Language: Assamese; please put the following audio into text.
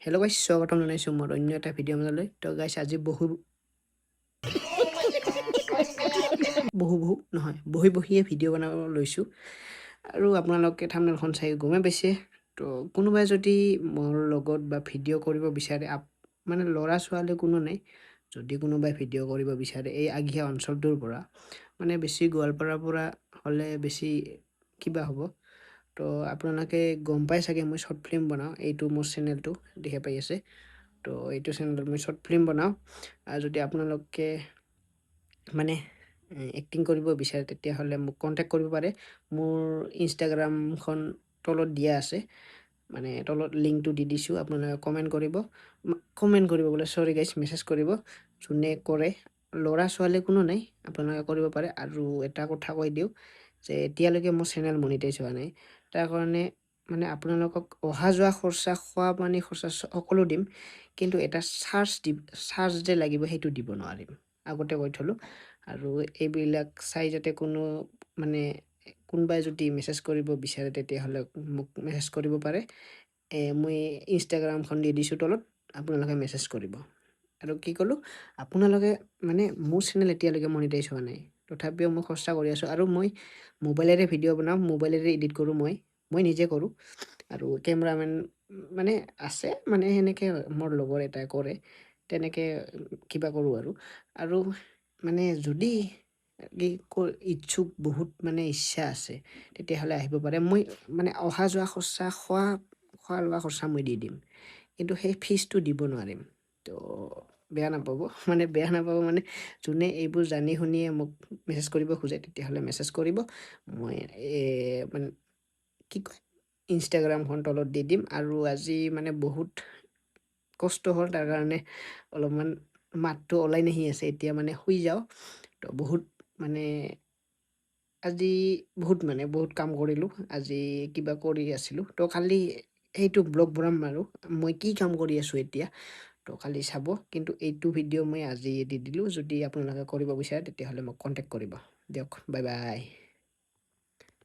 হেল্ল' গাইছ, স্বাগতম জনাইছোঁ মোৰ অন্য এটা ভিডিঅ' মাজলৈ। তো গাইছ আজি বহি বহিয়ে ভিডিঅ' বনাব লৈছোঁ। আৰু আপোনালোকে থাম্বনেইলখন চাই গমেই পাইছে। তো কোনোবাই যদি মোৰ লগত বা ভিডিঅ' কৰিব বিচাৰে, মানে ল'ৰা ছোৱালী কোনো নাই, যদি কোনোবাই ভিডিঅ' কৰিব বিচাৰে এই আগিয়া অঞ্চলটোৰ পৰা, মানে বেছি গোৱালপাৰাৰ পৰা হ'লে বেছি কিবা হ'ব। তো আপোনালোকে গম পাই চাগে মই শ্বৰ্ট ফিল্ম বনাওঁ, এইটো মোৰ চেনেলটো দেখি পাই আছে। তো এইটো চেনেলত মই শ্বৰ্ট ফিল্ম বনাওঁ। আৰু যদি আপোনালোকে মানে এক্টিং কৰিব বিচাৰে তেতিয়াহ'লে মোক কণ্টেক্ট কৰিব পাৰে। মোৰ ইনষ্টাগ্ৰামখন তলত দিয়া আছে, মানে তলত লিংকটো দি দিছোঁ। আপোনালোকে কমেণ্ট কৰিব বোলে, চৰি গাইছ, মেছেজ কৰিব। যোনে কৰে, ল'ৰা ছোৱালী কোনো নাই, আপোনালোকে কৰিব পাৰে। আৰু এটা কথা কৈ দিওঁ যে এতিয়ালৈকে মোৰ চেনেল মনিটাইজ হোৱা নাই। তাৰ কাৰণে মানে আপোনালোকক অহা যোৱা খৰচা, খোৱা পানী খৰচা সকলো দিম, কিন্তু এটা চাৰ্জ যে লাগিব সেইটো দিব নোৱাৰিম, আগতে কৈ থ'লোঁ। আৰু এইবিলাক চাই যাতে মানে কোনোবাই যদি মেছেজ কৰিব বিচাৰে তেতিয়াহ'লে মোক মেছেজ কৰিব পাৰে। মই ইনষ্টাগ্ৰামখন দি দিছোঁ তলত, আপোনালোকে মেছেজ কৰিব। আৰু কি ক'লোঁ, আপোনালোকে মানে মোৰ চেনেল এতিয়ালৈকে মনিটাইজ হোৱা নাই, তথাপিও মই খৰচা কৰি আছোঁ। আৰু মই মোবাইলেৰে ভিডিঅ' বনাওঁ, মোবাইলেৰে এডিট কৰোঁ, মই নিজে কৰোঁ। আৰু কেমেৰামেন মানে আছে, মানে সেনেকৈ মোৰ লগৰ এটাই কৰে, তেনেকৈ কিবা কৰোঁ। আৰু মানে যদি ইচ্ছুক, বহুত মানে ইচ্ছা আছে, তেতিয়াহ'লে আহিব পাৰে। মই মানে অহা যোৱা খৰচা, খোৱা লোৱা খৰচা মই দি দিম, কিন্তু সেই ফিজটো দিব নোৱাৰিম। তো বেয়া নাপাব মানে যোনে এইবোৰ জানি শুনিয়ে মোক মেছেজ কৰিব খোজে তেতিয়াহ'লে মেছেজ কৰিব। মই মানে কি কয়, ইনষ্টাগ্ৰামখন তলত দি দিম। আৰু আজি মানে বহুত কষ্ট হ'ল, তাৰ কাৰণে অলপমান মাতটো ওলাই নাহি আছে। এতিয়া মানে শুই যাওঁ। তো মানে আজি বহুত কাম কৰিলোঁ, আজি কিবা কৰি আছিলোঁ। তো কালি সেইটো ব্লগ বনাম আৰু মই কি কাম কৰি আছোঁ এতিয়া, তো কালি চাব। কিন্তু এইটো ভিডিঅ' মই আজি দি দিলোঁ। যদি আপোনালোকে কৰিব বিচাৰে তেতিয়াহ'লে মোক কণ্টেক্ট কৰিব। দিয়ক, বাই বাই।